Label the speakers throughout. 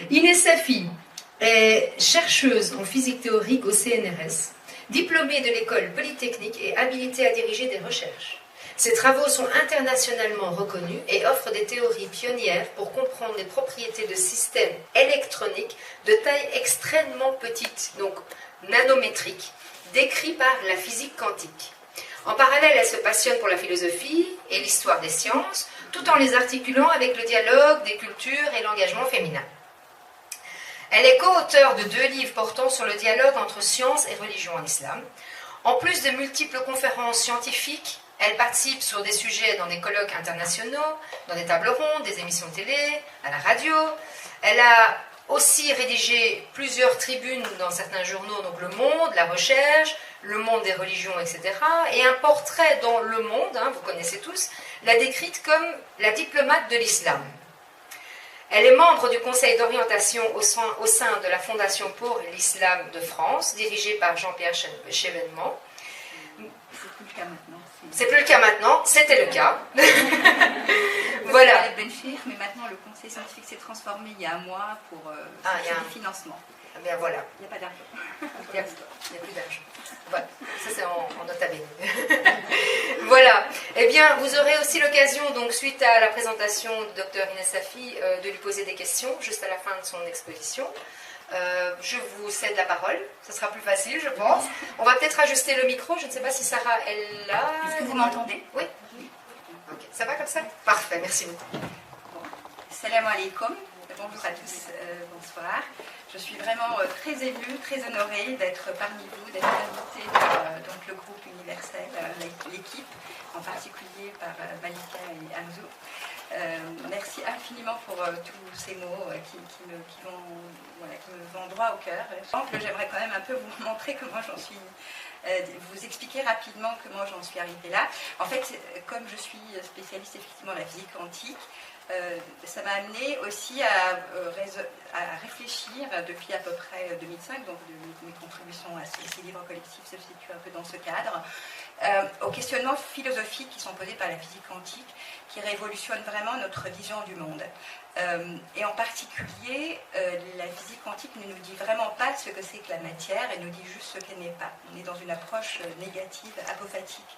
Speaker 1: Inès Safi est chercheuse en physique théorique au CNRS, diplômée de l'école polytechnique et habilitée à diriger des recherches. Ses travaux sont internationalement reconnus et offrent des théories pionnières pour comprendre les propriétés de systèmes électroniques de taille extrêmement petite, donc nanométrique, décrits par la physique quantique. En parallèle, elle se passionne pour la philosophie et l'histoire des sciences, tout en les articulant avec le dialogue des cultures et l'engagement féminin. Elle est co-auteure de 2 livres portant sur le dialogue entre science et religion en islam. En plus de multiples conférences scientifiques, elle participe sur des sujets dans des colloques internationaux, dans des tables rondes, des émissions de télé, à la radio. Elle a aussi rédigé plusieurs tribunes dans certains journaux, donc Le Monde, La Recherche, Le Monde des religions, etc. Et un portrait dans Le Monde, vous connaissez tous, l'a décrite comme la diplomate de l'islam. Elle est membre du conseil d'orientation au sein de la Fondation pour l'Islam de France, dirigée par Jean-Pierre Chevènement.
Speaker 2: C'est plus le cas maintenant.
Speaker 1: C'est plus le cas maintenant, c'était le cas. Voilà.
Speaker 2: Avec Benchir, mais maintenant le conseil scientifique s'est transformé il y a un mois pour chercher des financements.
Speaker 1: Bien voilà.
Speaker 2: Il n'y a pas d'argent.
Speaker 1: Il n'y a plus d'argent. Voilà. Ça c'est en nota bene. Voilà. Eh bien, vous aurez aussi l'occasion, donc suite à la présentation du Dr Inès Safi, de lui poser des questions juste à la fin de son exposition. Je vous cède la parole, ce sera plus facile, je pense. On va peut-être ajuster le micro, je ne sais pas si Sarah est là.
Speaker 2: Est-ce que vous m'entendez?
Speaker 1: Oui. Ok, ça va comme ça? Parfait, merci beaucoup.
Speaker 2: Salam alaikum, bonjour à tous, bonsoir. Je suis vraiment très émue, très honorée d'être parmi vous, d'être invitée par donc, le groupe universel, l'équipe, en particulier par Malika et Hamzou. Merci infiniment pour tous ces mots qui me vont droit au cœur. J'aimerais quand même un peu vous montrer comment j'en suis, vous expliquer rapidement comment j'en suis arrivée là. En fait, comme je suis spécialiste effectivement de la physique quantique, ça m'a amené aussi à réfléchir depuis à peu près 2005, donc de mes contributions à ces livres collectifs se situent un peu dans ce cadre, aux questionnements philosophiques qui sont posés par la physique quantique, qui révolutionnent vraiment notre vision du monde. Et en particulier, la physique quantique ne nous dit vraiment pas ce que c'est que la matière, elle nous dit juste ce qu'elle n'est pas. On est dans une approche négative, apophatique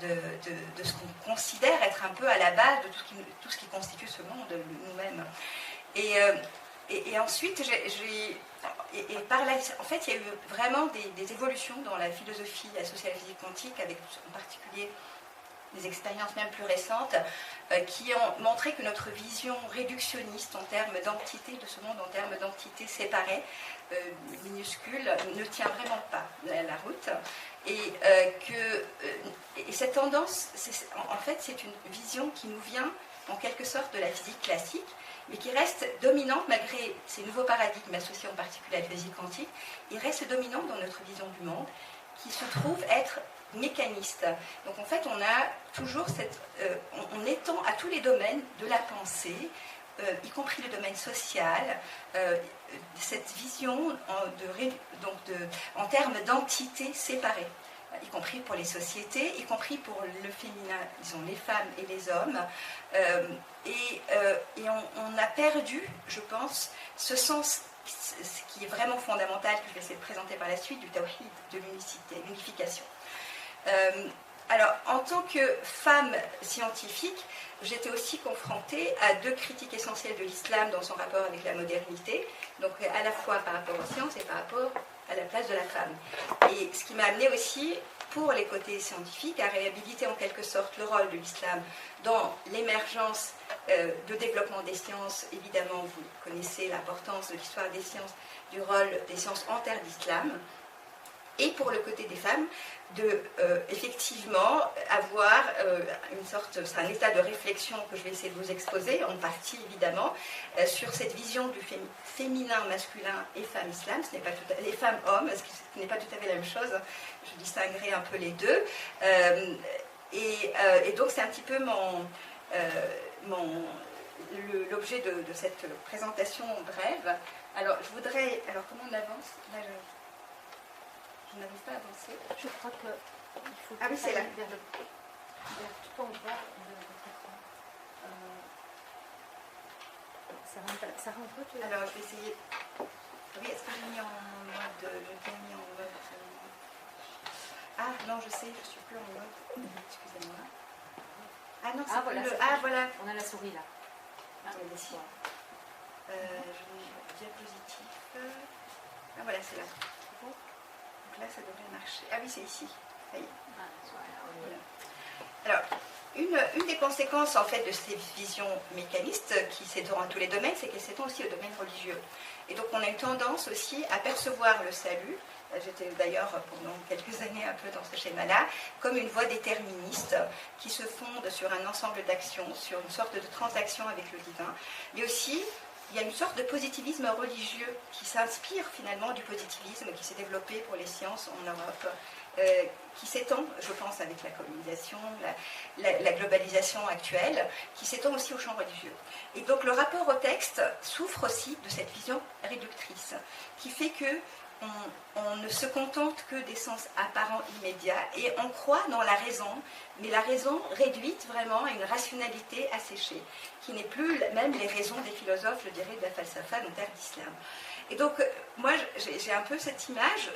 Speaker 2: de ce qu'on considère être un peu à la base de tout ce qui constitue ce monde, nous-mêmes. Et ensuite, par là, en fait, il y a eu vraiment des évolutions dans la philosophie associée à la physique quantique, avec en particulier des expériences même plus récentes, qui ont montré que notre vision réductionniste en termes d'entité de ce monde, en termes d'entités séparées, minuscules, ne tient vraiment pas la route. Et cette tendance, en fait, c'est une vision qui nous vient en quelque sorte de la physique classique, mais qui reste dominante malgré ces nouveaux paradigmes associés en particulier à la physique quantique. Il reste dominant dans notre vision du monde, qui se trouve être mécaniste. Donc en fait, on a toujours on étend à tous les domaines de la pensée, y compris le domaine social, cette vision en termes d'entités séparées, y compris pour les sociétés, y compris pour le féminin, disons les femmes et les hommes. On a perdu, je pense, ce sens qui est vraiment fondamental, que je vais essayer de présenter par la suite, du tawhid, de l'unicité, l'unification. Alors, en tant que femme scientifique, j'étais aussi confrontée à 2 critiques essentielles de l'islam dans son rapport avec la modernité, donc à la fois par rapport aux sciences et par rapport à la place de la femme. Et ce qui m'a amené aussi, pour les côtés scientifiques, à réhabiliter en quelque sorte le rôle de l'islam dans l'émergence de développement des sciences. Évidemment, vous connaissez l'importance de l'histoire des sciences, du rôle des sciences en terre d'islam. Et pour le côté des femmes, de effectivement avoir une sorte, c'est un état de réflexion que je vais essayer de vous exposer, en partie évidemment, sur cette vision du féminin, masculin et femme islam, les femmes hommes, ce n'est pas tout à fait la même chose, je distinguerai un peu les deux. Et donc c'est un petit peu l'objet de cette présentation brève. Alors je voudrais, comment on avance là, je n'arrive pas à avancer.
Speaker 3: Je crois qu'il faut
Speaker 2: aller vers
Speaker 3: tout en bas de votre écran. Ça rentre tout.
Speaker 2: Alors, je vais essayer. Oui, est-ce que j'ai mis en mode. Je l'ai mis en mode. Ah non, je sais, je suis plus en mode. Excusez-moi. Ah non, c'est
Speaker 3: voilà,
Speaker 2: plus le.
Speaker 3: c'est
Speaker 2: Ah
Speaker 3: ça.
Speaker 2: voilà.
Speaker 3: On a la souris là.
Speaker 2: Attendez, ici. Je vais diapositive. Ah voilà, c'est là. Donc là, ça devrait marcher. Ah oui, c'est ici. Ça y est. Voilà. Alors, une des conséquences en fait de ces visions mécanistes qui s'étendent à tous les domaines, c'est qu'elles s'étendent aussi au domaine religieux. Et donc on a une tendance aussi à percevoir le salut, j'étais d'ailleurs pendant quelques années un peu dans ce schéma-là, comme une voie déterministe qui se fonde sur un ensemble d'actions, sur une sorte de transaction avec le divin, mais aussi il y a une sorte de positivisme religieux qui s'inspire finalement du positivisme qui s'est développé pour les sciences en Europe, qui s'étend, je pense, avec la colonisation, la globalisation actuelle, qui s'étend aussi au champ religieux. Et donc le rapport au texte souffre aussi de cette vision réductrice, qui fait que on ne se contente que des sens apparents immédiats et on croit dans la raison, mais la raison réduite vraiment à une rationalité asséchée, qui n'est plus même les raisons des philosophes, je dirais, de la falsafa, donc d'islam. Et donc, moi, j'ai un peu cette image,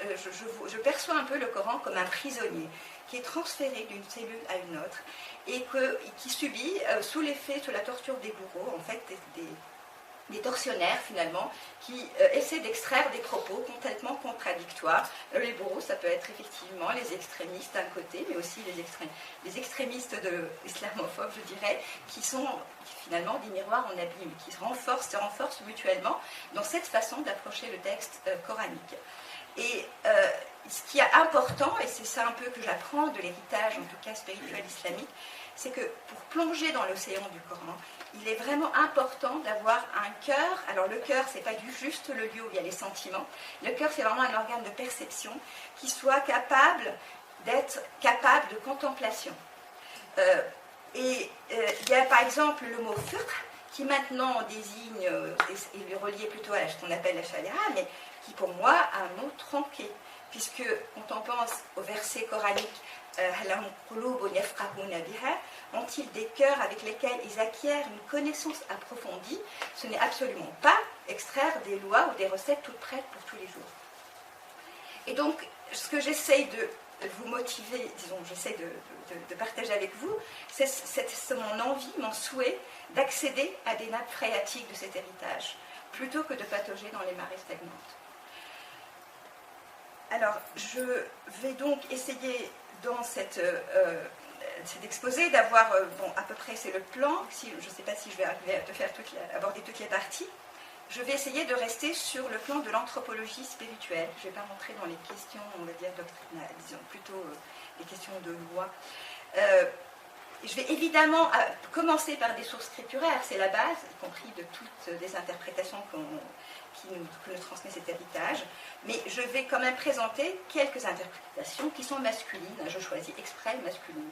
Speaker 2: je perçois un peu le Coran comme un prisonnier qui est transféré d'une cellule à une autre et qui subit, sous l'effet, sous la torture des bourreaux, en fait, des tortionnaires finalement, qui essaient d'extraire des propos complètement contradictoires. Les bourreaux, ça peut être effectivement les extrémistes d'un côté, mais aussi les extrémistes islamophobes, je dirais, qui sont finalement des miroirs en abîme, qui se renforcent mutuellement dans cette façon d'approcher le texte coranique. Et ce qui est important, et c'est ça un peu que j'apprends de l'héritage, en tout cas spirituel islamique, c'est que pour plonger dans l'océan du Coran, il est vraiment important d'avoir un cœur. Alors le cœur, c'est pas juste le lieu où il y a les sentiments. Le cœur, c'est vraiment un organe de perception qui soit capable de contemplation. Il y a par exemple le mot fiqh, qui maintenant désigne, et est relié plutôt à ce qu'on appelle la sharia, mais qui pour moi a un mot tronqué, puisque quand on pense au verset coranique, ont-ils des cœurs avec lesquels ils acquièrent une connaissance approfondie? Ce n'est absolument pas extraire des lois ou des recettes toutes prêtes pour tous les jours. Et donc, ce que j'essaye de vous motiver, disons, j'essaie de partager avec vous, c'est mon envie, mon souhait d'accéder à des nappes phréatiques de cet héritage, plutôt que de patauger dans les marées stagnantes. Alors, je vais donc essayer dans cet exposé d'avoir, à peu près c'est le plan, je ne sais pas si je vais arriver à aborder toutes les parties. Je vais essayer de rester sur le plan de l'anthropologie spirituelle. Je ne vais pas rentrer dans les questions, on va dire, doctrinales, disons plutôt les questions de loi. Je vais évidemment commencer par des sources scripturaires, c'est la base, y compris de toutes les interprétations que nous transmet cet héritage, mais je vais quand même présenter quelques interprétations qui sont masculines, je choisis exprès masculines.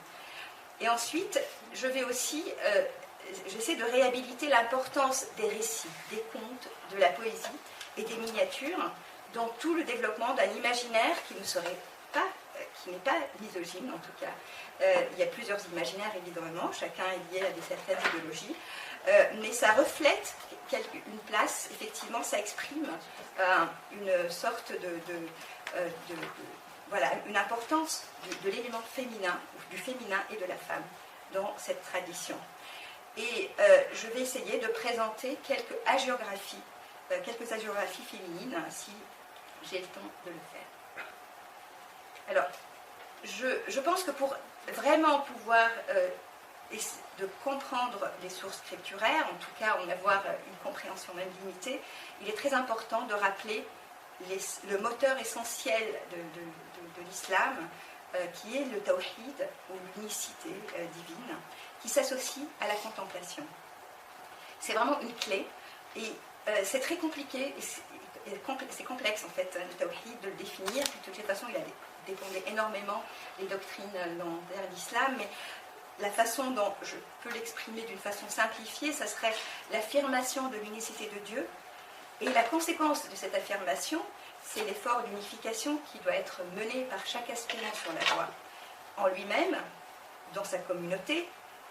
Speaker 2: Et ensuite, je vais aussi, j'essaie de réhabiliter l'importance des récits, des contes, de la poésie et des miniatures dans tout le développement d'un imaginaire qui n'est pas misogyne en tout cas. Il y a plusieurs imaginaires évidemment, chacun est lié à certaines idéologies, mais ça reflète une place, effectivement, ça exprime une sorte une importance de l'élément féminin, du féminin et de la femme dans cette tradition. Et je vais essayer de présenter quelques hagiographies féminines, si j'ai le temps de le faire. Alors, je pense que pour vraiment pouvoir de comprendre les sources scripturaires, en tout cas en avoir une compréhension même limitée, il est très important de rappeler le moteur essentiel de l'islam, qui est le tawhid, ou l'unicité divine, qui s'associe à la contemplation. C'est vraiment une clé, et c'est très compliqué, c'est complexe en fait, le tawhid, de le définir, de toutes les façons il a dépendé énormément les doctrines dans l'islam, mais la façon dont je peux l'exprimer d'une façon simplifiée, ça serait l'affirmation de l'unicité de Dieu. Et la conséquence de cette affirmation, c'est l'effort d'unification qui doit être mené par chaque aspirant sur la voie, en lui-même, dans sa communauté,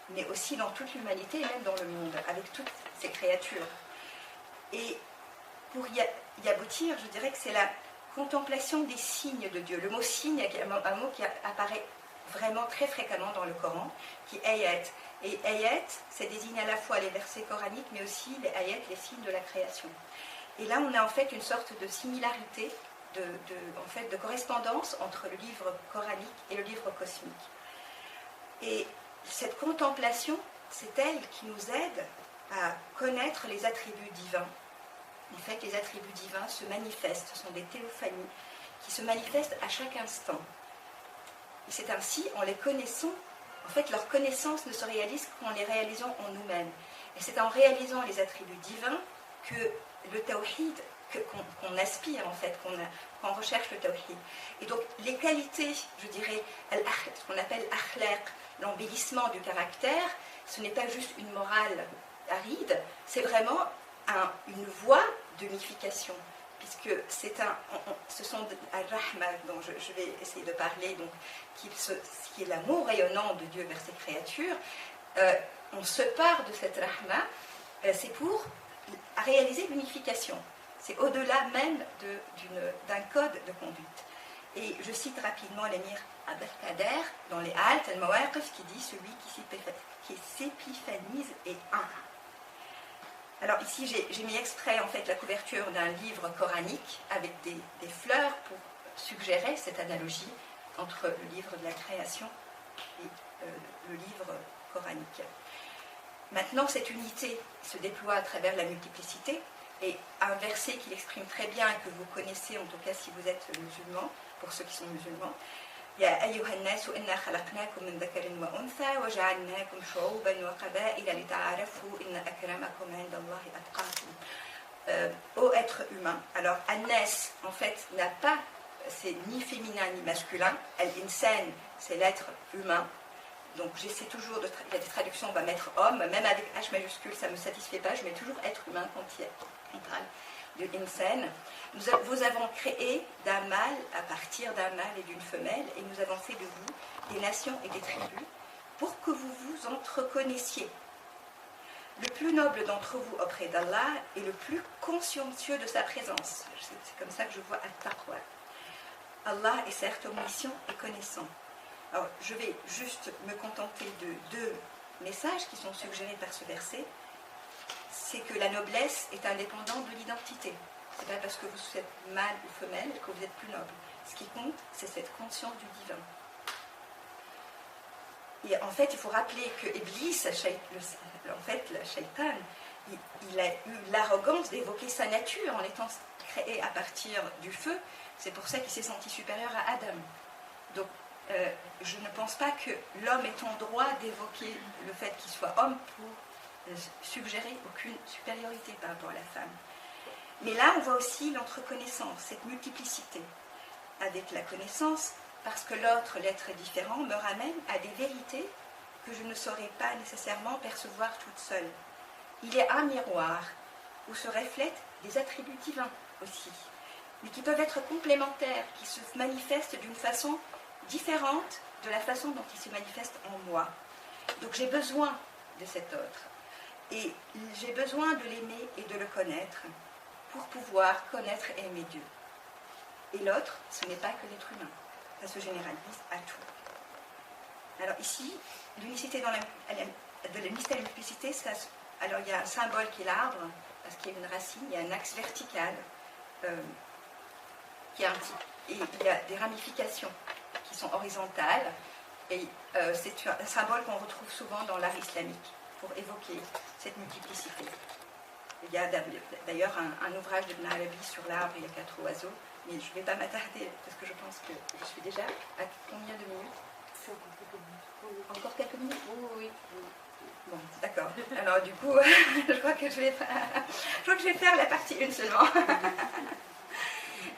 Speaker 2: mais aussi dans toute l'humanité et même dans le monde, avec toutes ces créatures. Et pour y aboutir, je dirais que c'est la contemplation des signes de Dieu. Le mot signe est un mot qui apparaît vraiment très fréquemment dans le Coran, qui est ayat. Et ayat, ça désigne à la fois les versets coraniques, mais aussi les ayat, les signes de la création. Et là, on a en fait une sorte de similarité, de correspondance entre le livre coranique et le livre cosmique. Et cette contemplation, c'est elle qui nous aide à connaître les attributs divins. En fait, les attributs divins se manifestent, ce sont des théophanies qui se manifestent à chaque instant. Et c'est ainsi, en les connaissant, en fait, leur connaissance ne se réalise qu'en les réalisant en nous-mêmes. Et c'est en réalisant les attributs divins que le tawhid, qu'on aspire en fait, qu'on recherche le tawhid. Et donc, les qualités, je dirais, ce qu'on appelle akhlaq, l'embellissement du caractère, ce n'est pas juste une morale aride, c'est vraiment une voie d'unification, puisque ce sont al-Rahma dont je vais essayer de parler, donc, qui est l'amour rayonnant de Dieu vers ses créatures. On se part de cette Rahma, c'est pour réaliser l'unification. C'est au-delà même d'un code de conduite. Et je cite rapidement l'émir Abdelkader dans les Alt al-Mawaqif qui dit celui qui s'épiphanise est un. Alors ici j'ai mis exprès en fait la couverture d'un livre coranique avec des fleurs pour suggérer cette analogie entre le livre de la création et le livre coranique. Maintenant cette unité se déploie à travers la multiplicité et un verset qui l'exprime très bien et que vous connaissez en tout cas si vous êtes musulman, pour ceux qui sont musulmans. يا أيها الناس إنا خلقناكم من ذكر وأنثى وجعلناكم شعوبا وقبائل لتعارفوا إن أكرمكم عند الله أتقاكم. Ô être humain. Alors An-Nas en fait n'a pas, c'est ni féminin ni masculin. Al-Insan c'est l'être humain. Donc j'essaie toujours il y a des traductions on va mettre homme, même avec H majuscule ça ne me satisfait pas, je mets toujours être humain quand il y a de insan. Nous avons créé d'un mâle à partir d'un mâle et d'une femelle et nous avons fait de vous des nations et des tribus pour que vous vous entreconnaissiez. Le plus noble d'entre vous auprès d'Allah est le plus consciencieux de sa présence. C'est comme ça que je vois At-Taqwa. Allah est certes omniscient et connaissant. Alors, je vais juste me contenter de 2 messages qui sont suggérés par ce verset. C'est que la noblesse est indépendante de l'identité. Ce n'est pas parce que vous êtes mâle ou femelle que vous êtes plus noble. Ce qui compte, c'est cette conscience du divin. Et en fait, il faut rappeler que Iblis, en fait, le shaitan, il a eu l'arrogance d'évoquer sa nature en étant créé à partir du feu. C'est pour ça qu'il s'est senti supérieur à Adam. Donc, je ne pense pas que l'homme ait en droit d'évoquer le fait qu'il soit homme pour suggérer aucune supériorité par rapport à la femme. Mais là, on voit aussi l'entreconnaissance, cette multiplicité. Avec la connaissance, parce que l'autre, l'être différent, me ramène à des vérités que je ne saurais pas nécessairement percevoir toute seule. Il est un miroir où se reflètent des attributs divins aussi, mais qui peuvent être complémentaires, qui se manifestent d'une façon différente de la façon dont il se manifeste en moi. Donc j'ai besoin de cet autre. Et j'ai besoin de l'aimer et de le connaître pour pouvoir connaître et aimer Dieu. Et l'autre, ce n'est pas que l'être humain. Ça se généralise à tout. Alors ici, l'unicité de la multiplicité, alors il y a un symbole qui est l'arbre, parce qu'il y a une racine, il y a un axe vertical, qui est un petit, et il y a des ramifications qui sont horizontales, et c'est un symbole qu'on retrouve souvent dans l'art islamique, pour évoquer cette multiplicité. Il y a d'ailleurs un ouvrage d'Ibn Arabi sur l'arbre, il y a 4 oiseaux, mais je ne vais pas m'attarder parce que je pense que je suis déjà à combien de minutes? Encore quelques minutes? Oui. Bon, d'accord. Alors du coup, je crois que je vais faire la partie 1 seulement.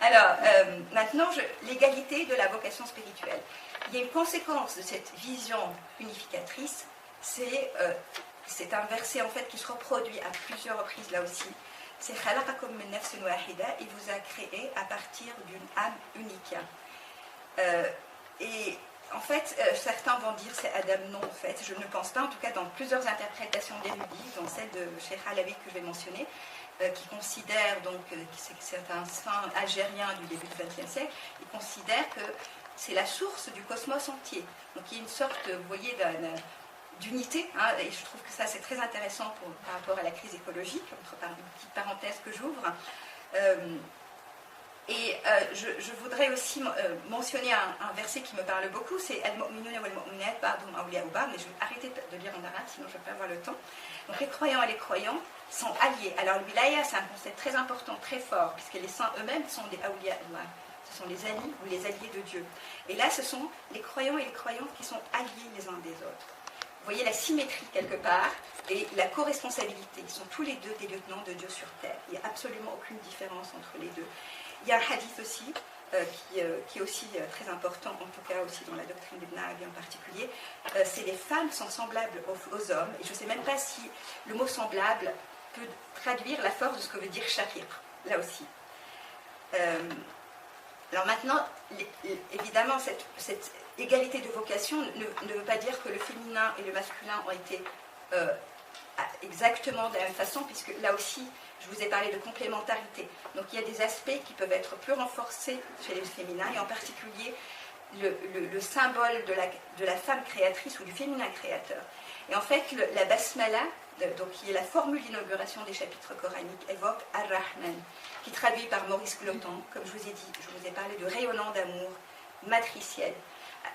Speaker 2: Alors, maintenant, l'égalité de la vocation spirituelle. Il y a une conséquence de cette vision unificatrice, c'est un verset en fait qui se reproduit à plusieurs reprises là aussi. C'est khalaqakum min nafsin wahida, il vous a créé à partir d'une âme unique. Et en fait, certains vont dire c'est Adam, non en fait, je ne pense pas, en tout cas dans plusieurs interprétations d'érudits, dont celle de Cheikh Alawi que je vais mentionner, qui considère donc que c'est un saint algérien du début du XXe siècle, il considère que c'est la source du cosmos entier. Donc il y a une sorte, vous voyez, d'unité, hein, et je trouve que ça c'est très intéressant par rapport à la crise écologique, une petite parenthèse que j'ouvre. Je voudrais aussi mentionner un verset qui me parle beaucoup, c'est Al-Mu'minuna wal-Mu'minat ba'duhum awliya'u ba'd, mais je vais arrêter de lire en arabe, sinon je ne vais pas avoir le temps. Donc les croyants et les croyants sont alliés. Alors le wilaya, c'est un concept très important, très fort, puisque les saints eux-mêmes sont des awliya Allah. Ce sont les amis ou les alliés de Dieu. Et là, ce sont les croyants et les croyantes qui sont alliés les uns des autres. Vous voyez la symétrie quelque part et la co-responsabilité. Ils sont tous les deux des lieutenants de Dieu sur terre. Il n'y a absolument aucune différence entre les deux. Il y a un hadith aussi qui est aussi très important, en tout cas aussi dans la doctrine d'Ibn Arabi en particulier. C'est les femmes sont semblables aux hommes. Et je ne sais même pas si le mot semblable peut traduire la force de ce que veut dire shaqiq, là aussi. Alors maintenant, évidemment, cette égalité de vocation ne veut pas dire que le féminin et le masculin ont été exactement de la même façon, puisque là aussi, je vous ai parlé de complémentarité. Donc il y a des aspects qui peuvent être plus renforcés chez les féminins, et en particulier le symbole de la femme créatrice ou du féminin créateur. Et en fait, la basmala, donc qui est la formule d'inauguration des chapitres coraniques, évoque Ar-Rahman, qui traduit par Maurice Clotan, comme je vous ai dit, je vous ai parlé de rayonnant d'amour, matriciel.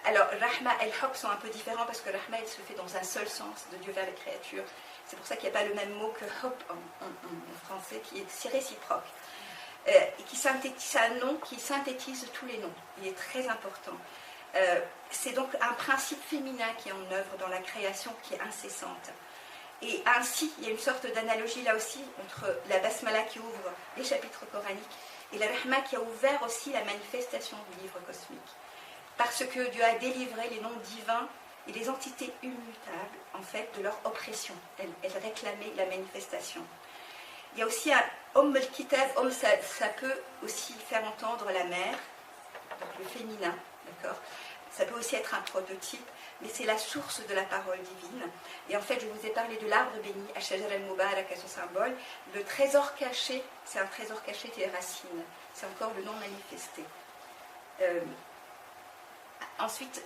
Speaker 2: Alors, Rahma et Hub sont un peu différents parce que Rahma, il se fait dans un seul sens, de Dieu vers les créatures. C'est pour ça qu'il n'y a pas le même mot que Hub en français, qui est si réciproque. Et c'est un nom qui synthétise tous les noms. Il est très important. C'est donc un principe féminin qui est en œuvre dans la création, qui est incessante. Et ainsi, il y a une sorte d'analogie là aussi entre la basmala qui ouvre les chapitres coraniques et la rahma qui a ouvert aussi la manifestation du livre cosmique. Parce que Dieu a délivré les noms divins et les entités immutables, en fait, de leur oppression. Elles réclamaient la manifestation. Il y a aussi un al-kitab, ça peut aussi faire entendre la mère, donc le féminin, d'accord. Ça peut aussi être un prototype, mais c'est la source de la parole divine. Et en fait, je vous ai parlé de l'arbre béni, Ash-Shajar al-Mubarak, à ce symbole. Le trésor caché, c'est un trésor caché des racines. C'est encore le nom manifesté. Ensuite,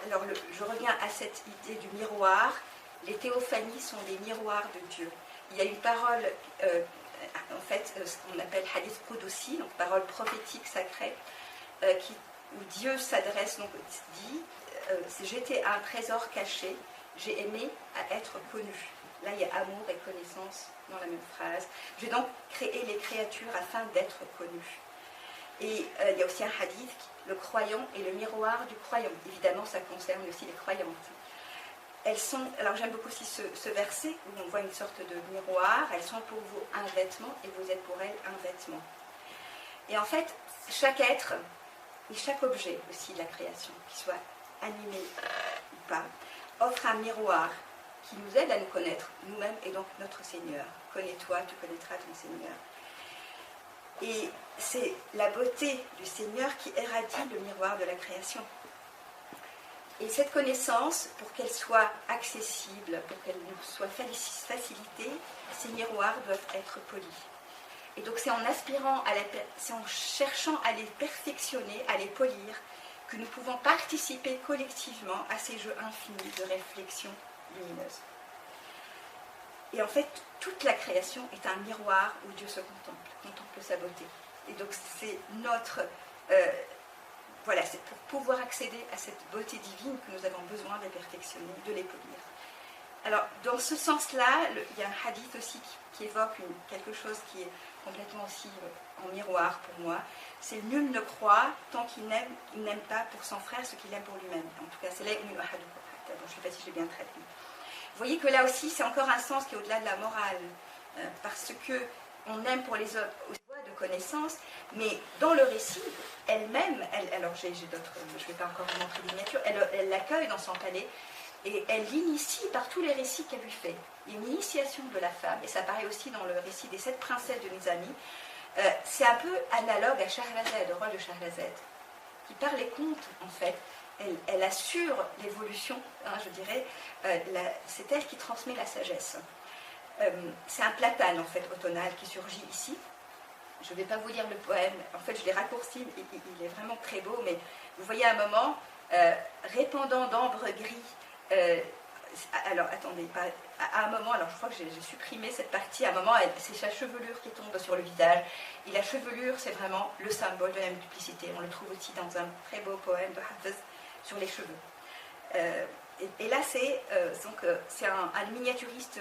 Speaker 2: alors je reviens à cette idée du miroir. Les théophanies sont des miroirs de Dieu. Il y a une parole, en fait, ce qu'on appelle hadith Qudusi, donc parole prophétique sacrée, où Dieu s'adresse, donc dit, j'étais un trésor caché, j'ai aimé à être connu. Là, il y a amour et connaissance dans la même phrase. J'ai donc créé les créatures afin d'être connues. Et il y a aussi un hadith, le croyant est le miroir du croyant. Évidemment, ça concerne aussi les croyantes. Elles sont, alors j'aime beaucoup aussi ce verset où on voit une sorte de miroir. Elles sont pour vous un vêtement et vous êtes pour elles un vêtement. Et en fait, chaque être et chaque objet aussi de la création, qu'il soit animé ou pas, offre un miroir qui nous aide à nous connaître nous-mêmes et donc notre Seigneur. Connais-toi, tu connaîtras ton Seigneur. Et c'est la beauté du Seigneur qui irradie le miroir de la création. Et cette connaissance, pour qu'elle soit accessible, pour qu'elle nous soit facilitée, ces miroirs doivent être polis. Et donc c'est en aspirant, c'est en cherchant à les perfectionner, à les polir, que nous pouvons participer collectivement à ces jeux infinis de réflexion lumineuse. Et en fait, toute la création est un miroir où Dieu se contemple sa beauté. Et donc c'est notre... voilà, c'est pour pouvoir accéder à cette beauté divine que nous avons besoin de les perfectionner, de les polir. Alors, dans ce sens-là, il y a un hadith aussi qui évoque quelque chose qui est complètement aussi en miroir pour moi. C'est nul ne croit tant qu'il n'aime pas pour son frère ce qu'il aime pour lui-même. En tout cas, c'est là où je ne sais pas si je l'ai bien traduit. Vous voyez que là aussi, c'est encore un sens qui est au-delà de la morale. Parce qu'on aime pour les autres aux voies de connaissance, mais dans le récit, elle-même, alors j'ai d'autres, je ne vais pas encore vous montrer les miniatures, elle l'accueille dans son palais, et elle l'initie par tous les récits qu'elle lui fait. Il y a une initiation de la femme, et ça apparaît aussi dans le récit des 7 princesses de Nizami. C'est un peu analogue à Shahrazad, au roi de Shahrazad, qui par les contes, en fait, elle assure l'évolution, hein, je dirais, c'est elle qui transmet la sagesse. c'est un platane en fait automnal qui surgit ici. Je ne vais pas vous lire le poème, en fait je l'ai raccourci, il est vraiment très beau, mais vous voyez à un moment, répandant d'ambre gris, alors attendez, à un moment, alors je crois que j'ai supprimé cette partie, à un moment c'est sa chevelure qui tombe sur le visage, et la chevelure c'est vraiment le symbole de la multiplicité, on le trouve aussi dans un très beau poème de Hafez sur les cheveux. Et là c'est un miniaturiste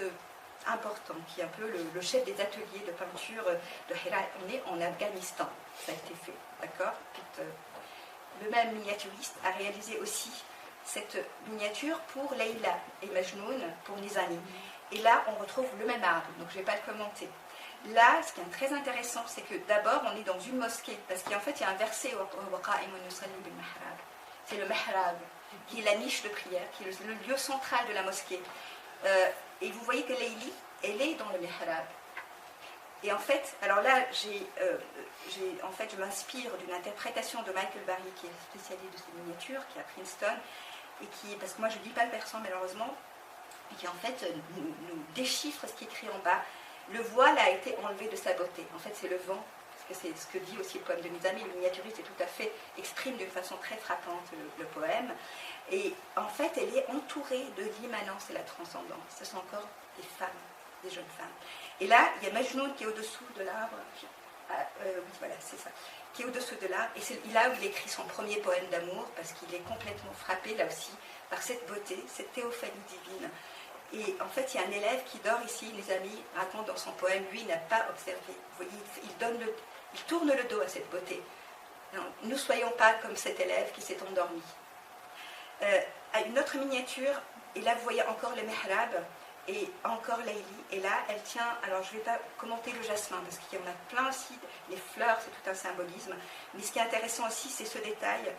Speaker 2: important, qui est un peu le chef des ateliers de peinture de Herat. On est en Afghanistan, ça a été fait, d'accord. Le même miniaturiste a réalisé aussi cette miniature pour Leïla et Majnoun, pour Nizami. Et là, on retrouve le même arbre, donc je ne vais pas le commenter. Là, ce qui est très intéressant, c'est que d'abord, on est dans une mosquée, parce qu'en fait, il y a un verset, c'est le mihrab, qui est la niche de prière, qui est le lieu central de la mosquée. Et vous voyez que Leïli, elle est dans le mihrab. Et en fait, alors là, je m'inspire d'une interprétation de Michael Barry, qui est spécialiste de ces miniatures, qui est à Princeton, et qui, parce que moi je ne lis pas le persan malheureusement, et qui en fait nous déchiffre ce qui est écrit en bas. Le voile a été enlevé de sa beauté. En fait, c'est le vent, parce que c'est ce que dit aussi le poème de Nizami. Le miniaturiste est tout à fait, exprime d'une façon très frappante le poème. Et en fait, elle est entourée de l'immanence et la transcendance. Ce sont encore des femmes, des jeunes femmes. Et là, il y a Majnoun qui est au-dessous de l'arbre. Oui, voilà, c'est ça. Qui est au-dessous de l'arbre. Et c'est là où il écrit son premier poème d'amour, parce qu'il est complètement frappé, là aussi, par cette beauté, cette théophanie divine. Et en fait, il y a un élève qui dort ici, les amis racontent dans son poème, lui, il n'a pas observé. Vous voyez, il tourne le dos à cette beauté. Non, nous ne soyons pas comme cet élève qui s'est endormi. À une autre miniature, et là, vous voyez encore le mihrab, et encore Leïli, et là, elle tient, alors je ne vais pas commenter le jasmin, parce qu'il y en a plein aussi, les fleurs, c'est tout un symbolisme, mais ce qui est intéressant aussi, c'est ce détail,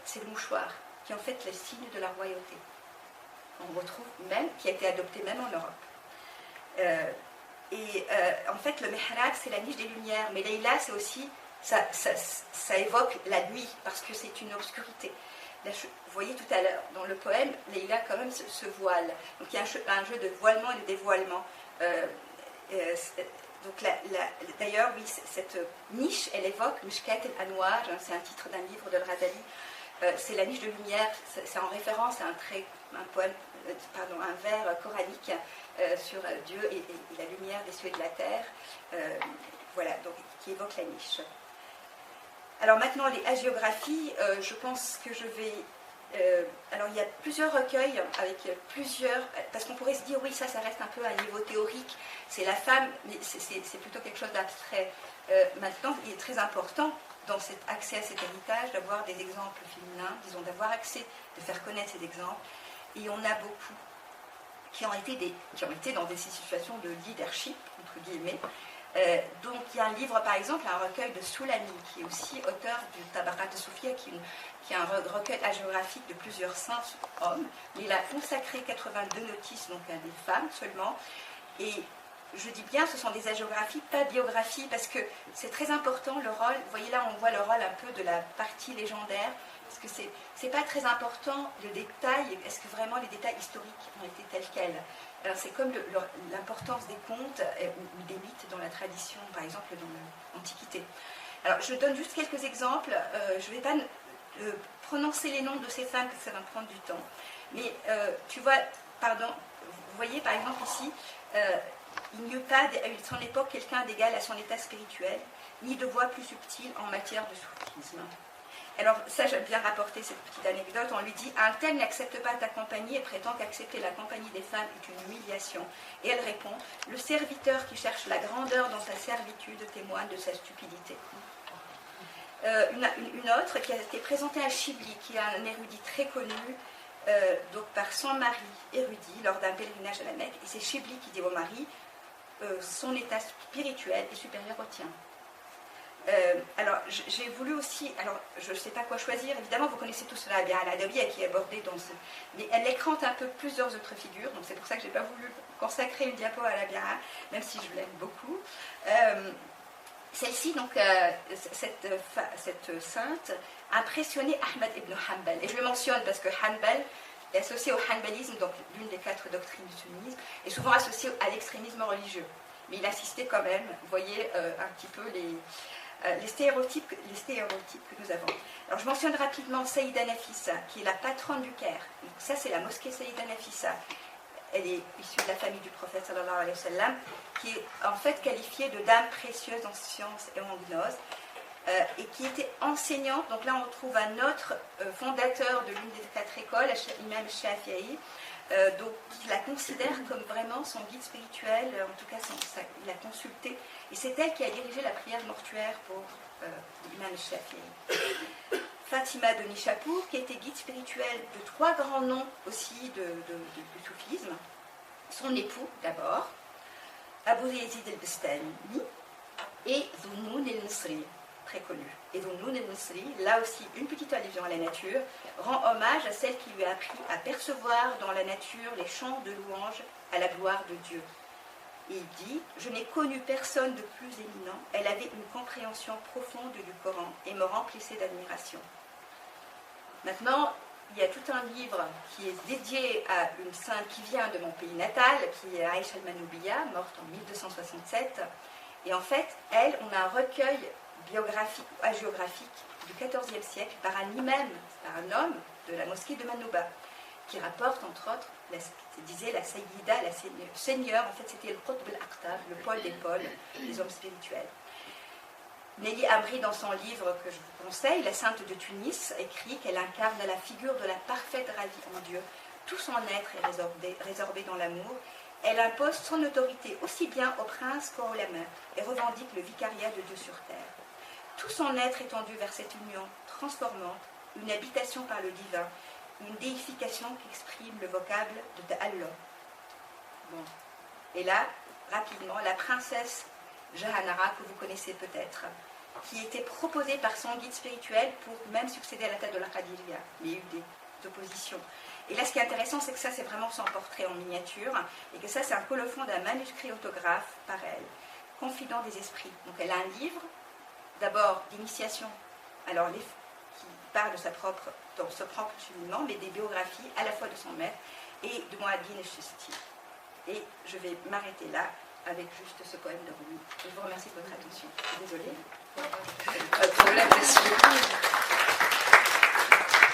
Speaker 2: c'est le mouchoir, qui est en fait le signe de la royauté. On retrouve même, qui a été adopté même en Europe. En fait, le mihrab, c'est la niche des lumières, mais Leïla, c'est aussi, ça évoque la nuit, parce que c'est une obscurité. Là, vous voyez tout à l'heure, dans le poème, Leïla quand même se voile. Donc il y a un jeu de voilement et de dévoilement. D'ailleurs, oui, cette niche, elle évoque Mishkat el-Anwar, c'est un titre d'un livre de Al-Ghazali. C'est la niche de lumière, c'est en référence à un vers coranique sur Dieu et la lumière des cieux et de la terre. Voilà, donc qui évoque la niche. Alors maintenant, les hagiographies, je pense que je vais... alors il y a plusieurs recueils avec plusieurs... Parce qu'on pourrait se dire, oui, ça reste un peu à un niveau théorique, c'est la femme, mais c'est plutôt quelque chose d'abstrait. Maintenant, il est très important, dans cet accès à cet héritage, d'avoir des exemples féminins, disons, d'avoir accès, de faire connaître ces exemples. Et on a beaucoup qui ont été dans des situations de leadership, entre guillemets. Donc il y a un livre par exemple, un recueil de Soulami, qui est aussi auteur du Tabarat de Soufia, qui est un recueil hagiographique de plusieurs saints hommes. Il a consacré 82 notices donc à des femmes seulement. Et je dis bien, ce sont des hagiographies, pas biographies, parce que c'est très important le rôle. Vous voyez là, on voit le rôle un peu de la partie légendaire, parce que c'est pas très important le détail. Est-ce que vraiment les détails historiques ont été tels quels? Alors c'est comme l'importance des contes ou des mythes dans la tradition, par exemple dans l'Antiquité. Alors je donne juste quelques exemples. Je ne vais pas prononcer les noms de ces femmes parce que ça va me prendre du temps. Mais tu vois, vous voyez par exemple ici, il n'y eut pas à son époque quelqu'un d'égal à son état spirituel, ni de voix plus subtile en matière de soufisme. Alors ça, j'aime bien rapporter cette petite anecdote. On lui dit, un tel n'accepte pas ta compagnie et prétend qu'accepter la compagnie des femmes est une humiliation. Et elle répond, le serviteur qui cherche la grandeur dans sa servitude témoigne de sa stupidité. Une autre qui a été présentée à Chibli, qui est un érudit très connu, donc par son mari érudit lors d'un pèlerinage à la Mecque. Et c'est Chibli qui dit au mari, son état spirituel est supérieur au tien. Alors, j'ai voulu aussi, alors je ne sais pas quoi choisir, évidemment vous connaissez tous la Rabia al-Adawiyya qui est abordée dans ce... Mais elle écrante un peu plusieurs autres figures, donc c'est pour ça que je n'ai pas voulu consacrer une diapo à la Rabia, même si je l'aime beaucoup. Celle-ci, donc, cette sainte, a impressionné Ahmad ibn Hanbal. Et je le mentionne parce que Hanbal, est associé au hanbalisme, donc l'une des 4 doctrines du sunnisme, et souvent associé à l'extrémisme religieux. Mais il insistait quand même, vous voyez un petit peu les stéréotypes que nous avons. Alors je mentionne rapidement Saïda Nafissa, qui est la patronne du Caire. Donc, ça c'est la mosquée Saïda Nafissa. Elle est issue de la famille du prophète sallallahu alayhi wa sallam, qui est en fait qualifiée de dame précieuse en sciences et en gnose, et qui était enseignante. Donc là on trouve un autre fondateur de l'une des 4 écoles, Imam Shafi'i, donc il la considère comme vraiment son guide spirituel, en tout cas il l'a consulté, et c'est elle qui a dirigé la prière mortuaire pour l'imam Shafi'i. Fatima de Nishapour, qui était guide spirituel de 3 grands noms aussi du soufisme, son époux d'abord, Abu Yazid al-Bistami et Zunnoun el-Nisri, très connu. Et Zunnoun el-Nisri, là aussi une petite allusion à la nature, rend hommage à celle qui lui a appris à percevoir dans la nature les chants de louange à la gloire de Dieu. Et il dit « Je n'ai connu personne de plus éminent, elle avait une compréhension profonde du Coran et me remplissait d'admiration. » Maintenant, il y a tout un livre qui est dédié à une sainte qui vient de mon pays natal, qui est Aïcha al-Manoubiya, morte en 1267. Et en fait, elle, on a un recueil biographique ou hagiographique du XIVe siècle par un imam, par un homme de la mosquée de Manouba, qui rapporte entre autres, disait la Sayyida, la seigneur, en fait c'était le Qutb al-Aqtab, le poil d'épaule des hommes spirituels. Nelly Amri, dans son livre que je vous conseille, La Sainte de Tunis, écrit qu'elle incarne la figure de la parfaite ravie en Dieu. Tout son être est résorbé dans l'amour. Elle impose son autorité aussi bien aux princes qu'aux ulama et revendique le vicariat de Dieu sur terre. Tout son être est tendu vers cette union transformante, une habitation par le divin, une déification qui exprime le vocable de Allah. Bon. Et là, rapidement, la princesse Jahanara, que vous connaissez peut-être, qui était proposée par son guide spirituel pour même succéder à la tête de la Qadiriyya. Mais il y a eu des oppositions. Et là, ce qui est intéressant, c'est que ça, c'est vraiment son portrait en miniature, et que ça, c'est un colophon d'un manuscrit autographe par elle, Confident des esprits. Donc, elle a un livre, d'abord d'initiation, alors qui parle de dans ce propre cheminement, mais des biographies à la fois de son maître et de Mohaddin el-Chisti. Et je vais m'arrêter là avec juste ce poème de Rumi. Je vous remercie de votre attention. Désolée.
Speaker 1: Pas de problème, merci beaucoup.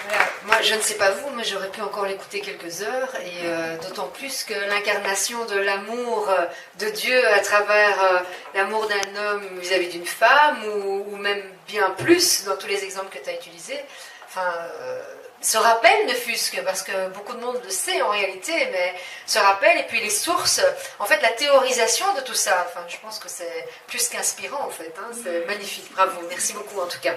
Speaker 1: Voilà. Moi, je ne sais pas vous, mais j'aurais pu encore l'écouter quelques heures, et d'autant plus que l'incarnation de l'amour de Dieu à travers l'amour d'un homme vis-à-vis d'une femme, ou même bien plus dans tous les exemples que tu as utilisés, se rappelle ne fût-ce que, parce que beaucoup de monde le sait en réalité, mais se rappelle, et puis les sources, en fait la théorisation de tout ça, je pense que c'est plus qu'inspirant en fait, hein, c'est magnifique, bravo, merci beaucoup en tout cas.